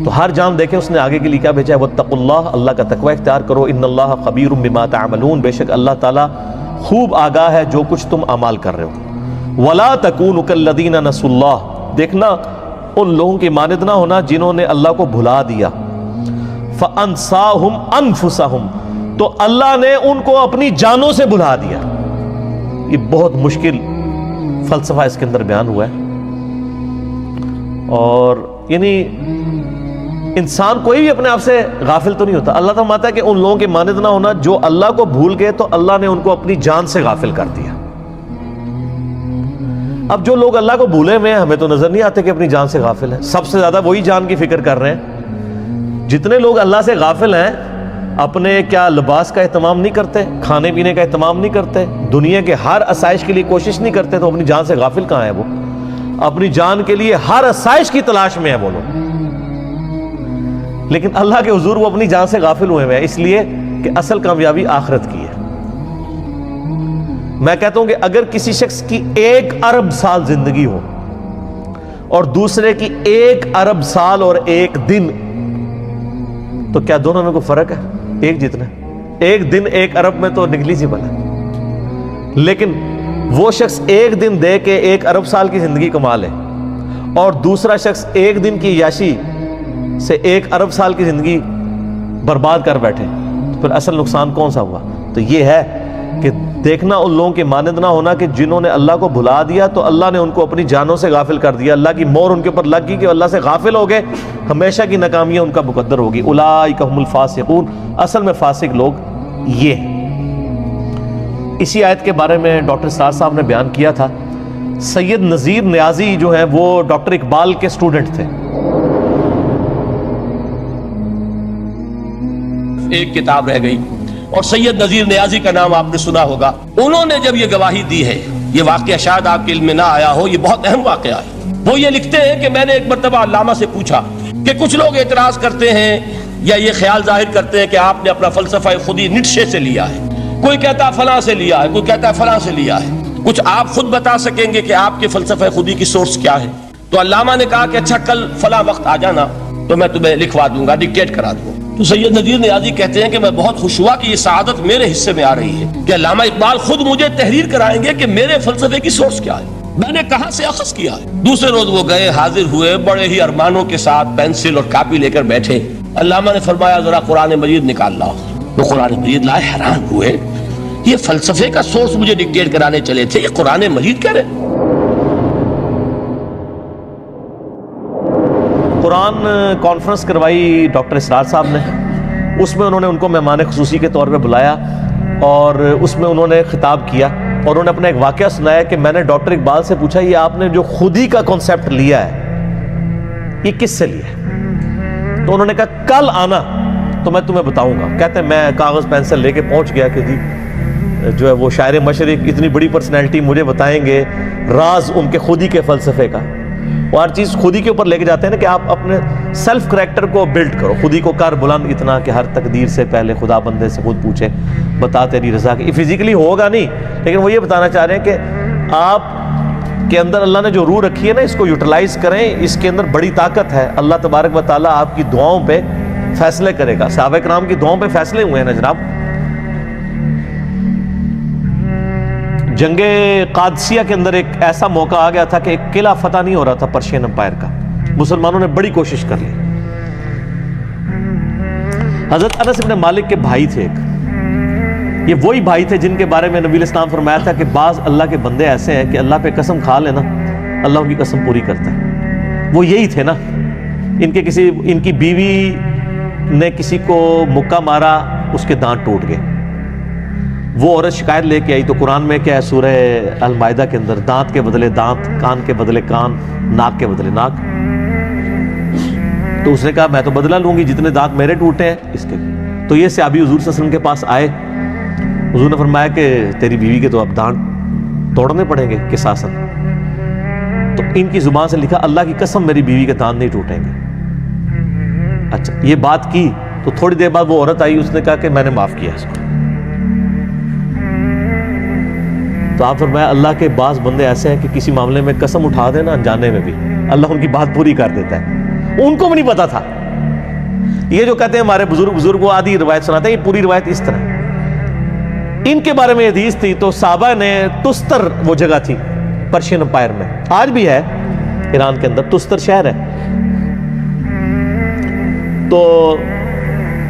تو ہر جان دیکھیں اس نے آگے کے لیے کیا بھیجا ہے، واتقوا اللہ، اللہ کا تقوی اختیار کرو، ان اللہ خبیر بما تعملون، بے شک اللہ تعالیٰ خوب آگاہ ہے جو کچھ تم اعمال کر رہے ہو۔ ولا تکونوا کالذین نسوا اللہ، دیکھنا ان لوگوں کی مانند نہ ہونا جنہوں نے اللہ کو بھلا دیا، فانساہم انفسہم، تو اللہ نے ان کو اپنی جانوں سے بھلا دیا۔ یہ بہت مشکل فلسفہ اس کے اندر بیان ہوا ہے، اور یعنی انسان کوئی بھی اپنے آپ سے غافل تو نہیں ہوتا۔ اللہ تعالیٰ فرماتا ہے کہ ان لوگوں کے مانند نہ ہونا جو اللہ کو بھول گئے تو اللہ نے ان کو اپنی جان سے غافل کر دیا۔ اب جو لوگ اللہ کو بھولے ہوئے ہیں ہمیں تو نظر نہیں آتے کہ اپنی جان سے غافل ہیں، سب سے زیادہ وہی جان کی فکر کر رہے ہیں۔ جتنے لوگ اللہ سے غافل ہیں اپنے کیا لباس کا اہتمام نہیں کرتے، کھانے پینے کا اہتمام نہیں کرتے، دنیا کے ہر آسائش کے لیے کوشش نہیں کرتے، تو اپنی جان سے غافل کہاں ہے وہ؟ اپنی جان کے لیے ہر آسائش کی تلاش میں ہے وہ لوگ، لیکن اللہ کے حضور وہ اپنی جان سے غافل ہوئے ہیں، اس لیے کہ اصل کامیابی آخرت کی ہے۔ میں کہتا ہوں کہ اگر کسی شخص کی 1 ارب سال زندگی ہو اور دوسرے کی 1 ارب سال اور 1 دن، تو کیا دونوں میں کوئی فرق ہے؟ ایک جتنا، 1 دن 1 ارب میں تو نکلی سی بلا، لیکن وہ شخص 1 دن دے کے 1 ارب سال کی زندگی کما لے اور دوسرا شخص 1 دن کی عیاشی سے 1 ارب سال کی زندگی برباد کر بیٹھے، تو پھر اصل نقصان کون سا ہوا؟ تو یہ ہے کہ دیکھنا ان لوگوں کے مانند نہ ہونا کہ جنہوں نے اللہ کو بھلا دیا تو اللہ نے ان کو اپنی جانوں سے غافل کر دیا، اللہ کی مور ان کے اوپر لگ گئی کہ اللہ سے غافل ہو گئے، ہمیشہ کی ناکامیاں ان کا مقدر ہوگی۔ اولئک هم الفاسقون، اصل میں فاسق لوگ یہ ہیں۔ اسی آیت کے بارے میں ڈاکٹر اسرار صاحب نے بیان کیا تھا، سید نذیر نیازی جو ہیں وہ ڈاکٹر اقبال کے اسٹوڈنٹ تھے۔ ایک کتاب رہ گئی اور سید نذیر نیازی کا نام آپ نے سنا ہوگا، انہوں نے جب یہ گواہی دی ہے، یہ واقعہ شاید آپ کے علم میں نہ آیا ہو، یہ بہت اہم واقعہ ہے۔ وہ یہ لکھتے ہیں کہ میں نے ایک مرتبہ علامہ سے پوچھا کہ کچھ لوگ اعتراض کرتے ہیں یا یہ خیال ظاہر کرتے ہیں کہ آپ نے اپنا فلسفہ خودی نیٹشے سے لیا ہے، کوئی کہتا ہے فلاں سے لیا ہے، کوئی کہتا ہے فلاں سے لیا ہے، کچھ آپ خود بتا سکیں گے کہ آپ کے فلسفہ خودی کی سورس کیا ہے؟ تو علامہ نے کہا کہ اچھا کل فلاں وقت آ جانا تو میں تمہیں لکھوا دوں گا، ڈکٹیٹ کرا دوں گا۔ تو سید نذیر نیازی کہتے ہیں کہ میں بہت خوش ہوا کہ یہ سعادت میرے حصے میں آ رہی ہے کہ علامہ اقبال خود مجھے تحریر کرائیں گے کہ میرے فلسفے کی سورس کیا ہے، میں نے کہاں سے اخذ کیا ہے۔ دوسرے روز وہ گئے، حاضر ہوئے، بڑے ہی ارمانوں کے ساتھ پینسل اور کاپی لے کر بیٹھے۔ علامہ نے فرمایا ذرا قرآن مجید نکال لاؤ۔ وہ قرآن مجید لائے، حیران ہوئے، یہ فلسفے کا سورس مجھے ڈکٹیٹ کرانے چلے تھے، یہ قرآن مجید کہہ رہے۔ قرآن کانفرنس کروائی ڈاکٹر اسرار صاحب نے، اس میں انہوں نے ان کو مہمان خصوصی کے طور پہ بلایا اور اس میں انہوں نے خطاب کیا اور انہوں نے اپنا ایک واقعہ سنایا کہ میں نے ڈاکٹر اقبال سے پوچھا یہ آپ نے جو خودی کا کنسیپٹ لیا ہے یہ کس سے لیا ہے؟ تو انہوں نے کہا کل آنا تو میں تمہیں بتاؤں گا۔ کہتے ہیں میں کاغذ پینسل لے کے پہنچ گیا کہ جی جو ہے وہ شاعر مشرق اتنی بڑی پرسنالٹی مجھے بتائیں گے راز ان کے خودی کے فلسفے کا، وہ ہر چیز خودی کے اوپر لے کے جاتے ہیں نا کہ آپ اپنے سیلف کریکٹر کو بلڈ کرو، خودی کو کر بلند اتنا کہ ہر تقدیر سے پہلے خدا بندے سے خود پوچھے بتا تیری رضا کی۔ فزیکلی ہوگا نہیں، لیکن وہ یہ بتانا چاہ رہے ہیں کہ آپ کے اندر اللہ نے جو روح رکھی ہے نا اس کو یوٹیلائز کریں، اس کے اندر بڑی طاقت ہے۔ اللہ تبارک و تعالیٰ آپ کی دعاؤں پہ فیصلے کرے گا۔ صحابہ کرام کی دعاؤں پہ فیصلے ہوئے ہیں نا جناب۔ جنگ قادسیہ کے اندر ایک ایسا موقع آ گیا تھا کہ ایک قلعہ فتح نہیں ہو رہا تھا پرشین امپائر کا، مسلمانوں نے بڑی کوشش کر لی۔ حضرت انس بن مالک کے بھائی تھے ایک، یہ وہی بھائی تھے جن کے بارے میں نبی علیہ السلام فرمایا تھا کہ بعض اللہ کے بندے ایسے ہیں کہ اللہ پہ قسم کھا لینا اللہ ان کی قسم پوری کرتا ہے۔ وہ یہی تھے نا، ان کی بیوی نے کسی کو مکہ مارا، اس کے دانت ٹوٹ گئے، وہ عورت شکایت لے کے آئی تو قرآن میں کیا ہے سورہ المائدہ کے اندر دانت کے بدلے دانت، کان کے بدلے کان، ناک کے بدلے ناک۔ تو اس نے کہا میں تو بدلہ لوں گی جتنے دانت میرے ٹوٹے ہیں اس کے۔ تو یہ صحابی حضور صلی اللہ علیہ وسلم کے پاس آئے، حضور نے فرمایا کہ تیری بیوی کے تو اب دانت توڑنے پڑیں گے قصاصاً۔ تو ان کی زبان سے لکھا اللہ کی قسم میری بیوی کے دانت نہیں ٹوٹیں گے۔ اچھا یہ بات کی تو تھوڑی دیر بعد وہ عورت آئی، اس نے کہا کہ میں نے معاف کیا اس کو۔ تو آپ فرمایا اللہ کے بعض بندے ایسے ہیں کہ کسی معاملے میں قسم اٹھا دینا انجانے میں بھی اللہ ان کی بات پوری کر دیتا ہے، ان کو بھی نہیں پتا تھا یہ جو کہتے ہیں ہمارے بزرگ وہ آدھی روایت سناتے ہیں، یہ پوری روایت اس طرح ہے۔ ان کے بارے میں حدیث تھی، تو صحابہ نے تستر وہ جگہ تھی پرشین امپائر میں، آج بھی ہے ایران کے اندر، تستر شہر ہے، تو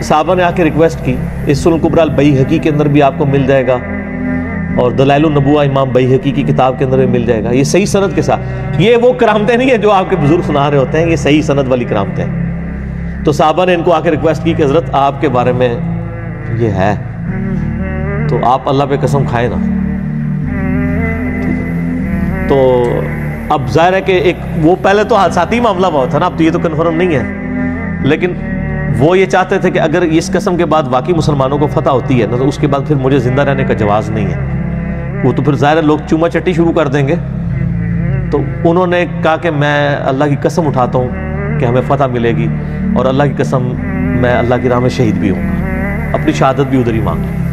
صحابہ نے آ کے ریکویسٹ کی، اس سنن کبریٰ البیہقی کے اندر بھی آپ کو مل جائے گا، اور دلائل النبوہ امام بیہقی کی کتاب کے اندر بھی مل جائے گا، یہ صحیح سند کے ساتھ۔ یہ وہ کرامتیں نہیں ہیں جو آپ کے بزرگ سنا رہے ہوتے ہیں، یہ صحیح سند والی کرامتیں ہیں۔ تو صحابہ نے ان کو آ کے ریکویسٹ کی کہ حضرت آپ کے بارے میں یہ ہے، تو آپ اللہ پہ قسم کھائیں نا۔ تو اب ظاہر ہے کہ ایک وہ پہلے تو حادثاتی معاملہ ہوا تھا نا، اب تو یہ تو کنفرم نہیں ہے، لیکن وہ یہ چاہتے تھے کہ اگر اس قسم کے بعد واقعی مسلمانوں کو فتح ہوتی ہے نا، تو اس کے بعد پھر مجھے زندہ رہنے کا جواز نہیں ہے، وہ تو پھر ظاہر ہے لوگ چوما چٹی شروع کر دیں گے۔ تو انہوں نے کہا کہ میں اللہ کی قسم اٹھاتا ہوں کہ ہمیں فتح ملے گی، اور اللہ کی قسم میں اللہ کی راہ میں شہید بھی ہوں گا، اپنی شہادت بھی ادھر ہی مانگ لی۔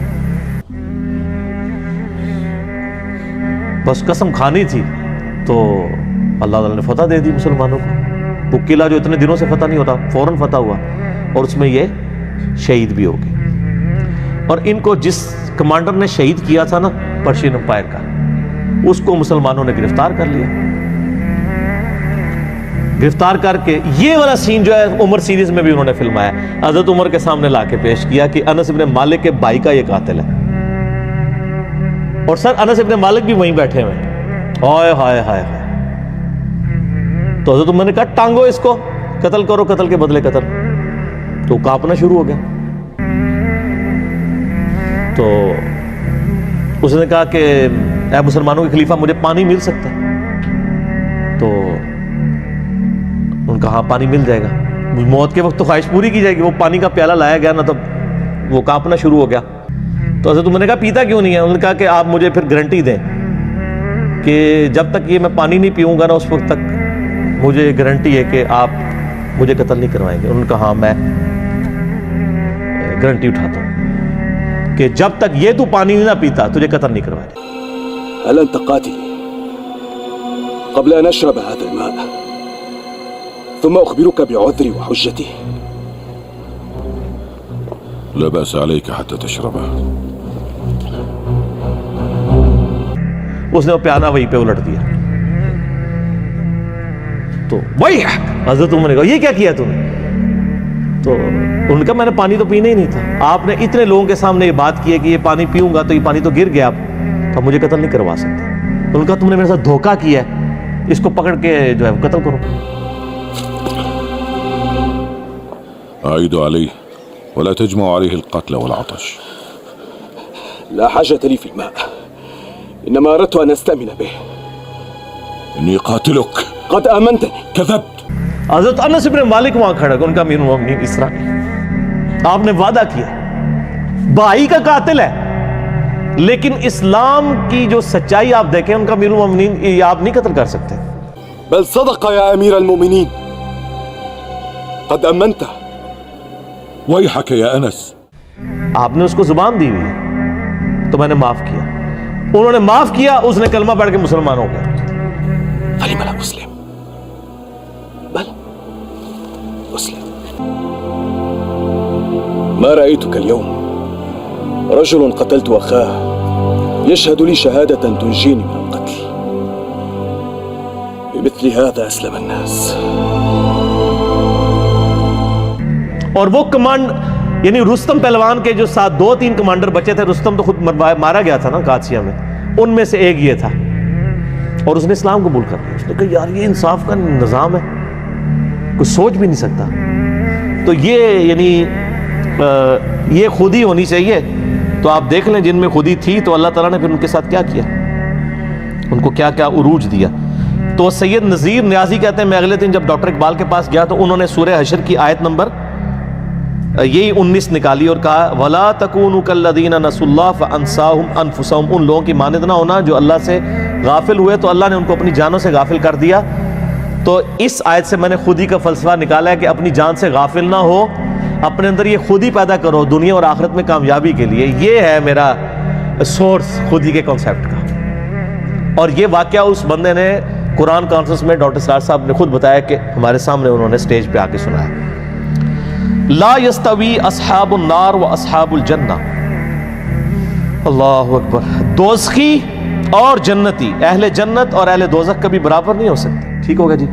بس قسم کھانی تھی، تو اللہ تعالیٰ نے فتح دے دی مسلمانوں کو۔ وہ قلعہ جو اتنے دنوں سے فتح نہیں ہوتا فوراً فتح ہوا، اور اس میں یہ شہید بھی ہو گئے۔ اور ان کو جس کمانڈر نے شہید کیا تھا نا پرشین امپائر کا، اس کو مسلمانوں نے گرفتار کر لیا۔ گرفتار کر کے یہ والا سین جو ہے عمر سیریز میں بھی انہوں نے فلمایا، حضرت عمر کے سامنے لا کے پیش کیا کہ انس ابن مالک کے بھائی کا یہ قاتل ہے، اور سر انس ابن مالک بھی وہیں بیٹھے ہوئے ہیں۔ ہائے ہائے ہائے ہائے۔ تو حضرت عمر نے کہا ٹانگو اس کو، قتل کرو، قتل کے بدلے قتل۔ تو کانپنا شروع ہو گیا۔ تو اس نے کہا کہ اے مسلمانوں کے خلیفہ، مجھے پانی مل سکتا ہے؟ تو ان کا ہاں پانی مل جائے گا، موت کے وقت تو خواہش پوری کی جائے گی۔ وہ پانی کا پیالہ لایا گیا نا، تب وہ کانپنا شروع ہو گیا۔ تو حضرت عمر نے کہا پیتا کیوں نہیں ہے؟ انہوں نے کہا کہ آپ مجھے پھر گارنٹی دیں کہ جب تک یہ میں پانی نہیں پیوں گا نا، اس وقت تک مجھے گارنٹی ہے کہ آپ مجھے قتل نہیں کروائیں گے۔ انہوں نے کہا ہاں میں گارنٹی اٹھاتا ہوں کہ جب تک یہ تو پانی نہیں نہ پیتا تجھے قتل نہیں کروائیں گے۔ هل أنت قاتل قبل أن أشرب هذا الماء ثم أخبرك بعذري وحجتي؟ لا بأس عليك حتى تشربه۔ اس نے وہ پیالہ وہیں پہ الٹ دیا۔ تو وہی حضرت عمر نے کہا یہ کیا تم نے؟ تو انہوں نے کہا میں نے پانی تو پینا ہی نہیں تھا، آپ نے اتنے لوگوں کے سامنے یہ بات کی ہے کہ یہ پانی پیوں گا تو یہ پانی تو گر گیا، تو مجھے قتل نہیں کروا سکتے۔ انہوں نے کہا تم نے میرے ساتھ دھوکہ کیا ہے، اس کو پکڑ کے جو ہے قتل کرو۔ أعيد عليه ولا تجمع عليه القتل والعطش۔ لا حاجة لي في الماء، إنما أردت أن أستأمن به۔ إني قاتلك۔ قد آمنتني۔ كذبت۔ حضرت انس ابن مالک وہاں کھڑا، ان کا امیر المومنین اس طرح آپ نے وعدہ کیا، بھائی کا قاتل ہے، لیکن اسلام کی جو سچائی آپ دیکھیں، ان کا امیر المومنین یہ آپ نہیں قتل کر سکتے۔ بل صدق يا أمير المؤمنين، قد آمنته۔ ويحك يا أنس۔ آپ نے اس کو زبان دی ہوئی ہے تو میں نے معاف کیا۔ انہوں نے معاف کیا، اس نے کلمہ پڑھ کے مسلمان ہو گیا۔ فلم لا أسلم؟ بل أسلم۔ ما رأيتك اليوم رجل قتلت أخاه يشهد لي شهادة تنجيني من القتل، بمثل هذا أسلم الناس۔ اور وہ کمانڈ یعنی رستم پہلوان کے جو ساتھ 2-3 کمانڈر بچے تھے، رستم تو خود مارا گیا تھا نا قادسیہ میں، ان میں سے ایک یہ تھا، اور اس نے اسلام قبول کر لیا۔ اس نے کہا یار یہ انصاف کا نظام ہے، کوئی سوچ بھی نہیں سکتا۔ تو یہ یعنی یہ خودی ہونی چاہیے۔ تو آپ دیکھ لیں جن میں خودی تھی تو اللہ تعالیٰ نے پھر ان کے ساتھ کیا کیا، ان کو کیا کیا عروج دیا۔ تو سید نذیر نیازی کہتے ہیں میں اگلے دن جب ڈاکٹر اقبال کے پاس گیا تو انہوں نے سورہ حشر کی آیت نمبر یہی 19 نکالی اور کہا وَلَا تَكُونُوا كَالَّذِينَ نَسُوا اللَّهَ فَأَنسَاهُمْ أَنفُسَهُمْ، ان لوگوں کی مانند نہ ہونا جو اللہ سے غافل ہوئے تو اللہ نے ان کو اپنی جانوں سے غافل کر دیا۔ تو اس آیت سے میں نے خودی کا فلسفہ نکالا ہے کہ اپنی جان سے غافل نہ ہو، اپنے اندر یہ خودی پیدا کرو دنیا اور آخرت میں کامیابی کے لیے۔ یہ ہے میرا سورس خودی کے کانسیپٹ کا۔ اور یہ واقعہ اس بندے نے قرآن کانفرنس میں ڈاکٹر سرار صاحب نے خود بتایا کہ ہمارے سامنے انہوں نے سٹیج پہ آ کے سنایا۔ لا یستوی اصحاب النار و اصحاب الجنہ. اللہ اکبر. دوزخی اور جنتی، اہل جنت اور اہل دوزخ کبھی برابر نہیں ہو سکتے. ٹھیک ہوگا جی.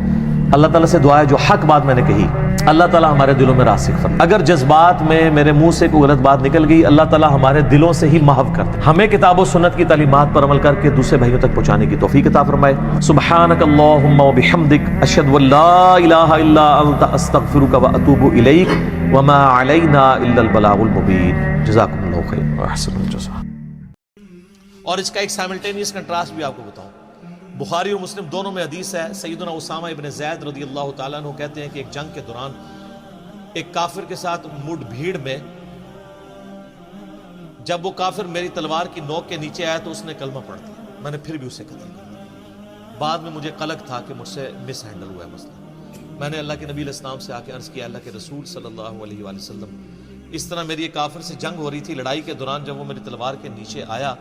اللہ تعالیٰ سے دعا ہے جو حق بات میں نے کہی اللہ تعالیٰ ہمارے دلوں میں راسخ فرمائے. اگر جذبات میں میرے منہ سے کوئی غلط بات نکل گئی اللہ تعالیٰ ہمارے دلوں سے ہی محو کر دے. ہمیں کتاب و سنت کی تعلیمات پر عمل کر کے دوسرے بھائیوں تک پہنچانے کی توفیق عطا فرمائے. سبحانک اللہم و بحمدک اشہد ان لا الہ الا انت استغفرک و اتوب الیک وما علینا الا البلاغ المبین. جزاکم اللہ خیر و احسن الجزاء. اور اس کا ایک سائملٹینیس کنٹراسٹ بھی آپ کو بتاؤں. بخاری اور مسلم دونوں میں حدیث ہے. سیدنا اسامہ ابن زید رضی اللہ تعالیٰ عنہ کہتے ہیں کہ ایک جنگ کے دوران ایک کافر کے ساتھ مڈ بھیڑ میں جب وہ کافر میری تلوار کی نوک کے نیچے آیا تو اس نے کلمہ پڑھ دیا. میں نے پھر بھی اسے قتل کر دیا. بعد میں مجھے قلق تھا کہ مجھ سے مس ہینڈل ہوا ہے مسئلہ. میں نے اللہ کے نبی علیہ السلام سے آ کے عرض کیا اللہ کے رسول صلی اللہ علیہ وآلہ وسلم اس طرح میری ایک کافر سے جنگ ہو رہی تھی. لڑائی کے دوران جب وہ میری تلوار کے نیچے آیا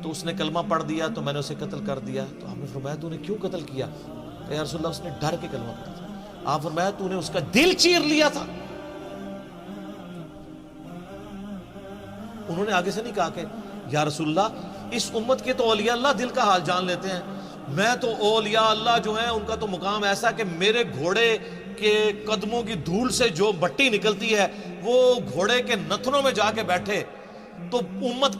تو اس نے کلمہ پڑھ دیا تو میں نے اسے قتل کر دیا. تو آپ نے فرمایا تو نے کیوں قتل کیا؟ کہ یا رسول اللہ اس نے ڈر کے کلمہ پڑھا تھا. آپ فرمایا تو نے اس کا دل چیر لیا تھا. انہوں نے آگے سے نہیں کہا کہ یا رسول اللہ اس امت کے تو اولیاء اللہ دل کا حال جان لیتے ہیں. میں تو اولیاء اللہ جو ہیں ان کا تو مقام ایسا کہ میرے گھوڑے کے قدموں کی دھول سے جو مٹی نکلتی ہے وہ گھوڑے کے نتنوں میں جا کے بیٹھے تو امت